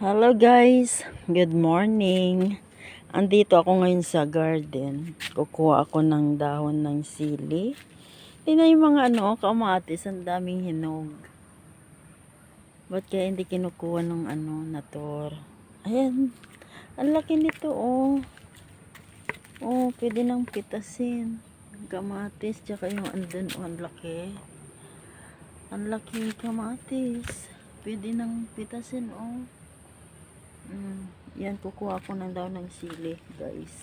Hello guys, good morning. Andito ako ngayon sa garden. Kukuha ako ng dahon ng sili. Tingnan yung mga kamatis, ang daming hinog. Ba't kaya hindi kinukuha ng nator? Ayan, ang laki nito oh. Oh, pwede nang pitasin. Kamatis, tsaka yung andun oh, ang laki. Ang laki kamatis. Pwede nang pitasin oh. Yan, kukuha ko ng daw ng sili guys.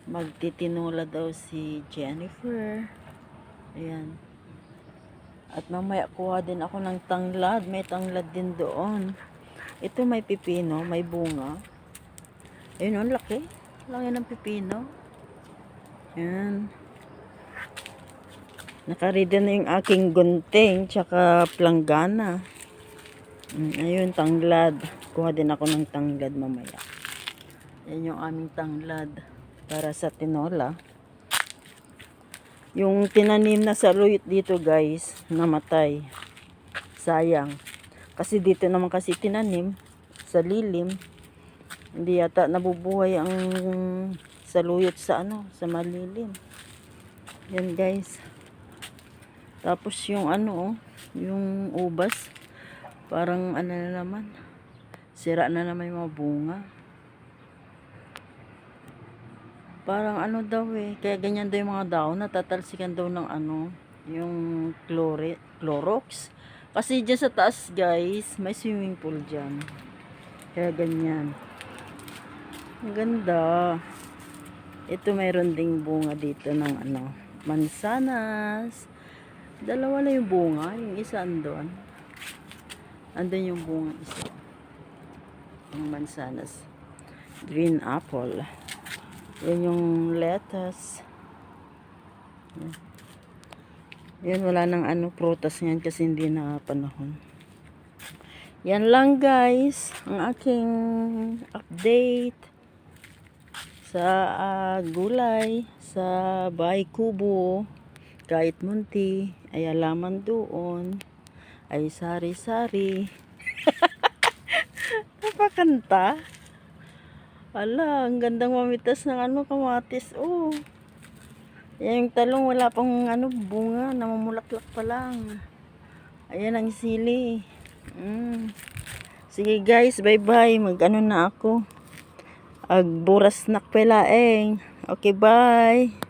Magtitinola daw si Jennifer. Ayan. At mamaya kuha din ako ng tanglad. May tanglad din doon. Ito may pipino, may bunga. Ayun, ang laki. Laki ng pipino. Ayan. Nakarida na yung aking gunting tsaka planggana. Ayun, tanglad. Kuha din ako ng tanglad mamaya. Yan yung aming tanglad para sa tinola. Yung tinanim na saluyot dito guys, namatay. Sayang. Kasi dito naman kasi tinanim sa lilim. Hindi yata nabubuhay ang saluyot sa sa malilim. Yan guys. Tapos yung yung ubas, parang na naman. Sira na naman yung mga bunga. Parang daw kaya ganyan daw yung mga daon, natatalsikan daw ng yung Clorox. Kasi dyan sa taas guys, may swimming pool dyan. Kaya ganyan. Ang ganda. Ito mayroon ding bunga dito ng mansanas. Dalawa na yung bunga, yung isa andun. Andun yung bunga isa. Yung mansanas. Green apple. Yan yung lettuce. Yan, wala nang prutas ngayon kasi hindi na panahon. Yan lang guys, ang aking update sa gulay, sa bahay kubo, kahit munti, ay alaman doon, ay sari-sari. Napakanta. Ala, ang gandang mamitas ng kamatis. Oh. Yan yung talong, wala pang bunga, namumulaklak pa lang. Ayan ang sili. Sige guys, bye-bye. Mag na ako. Agburas nak pelaeng. Okay, bye.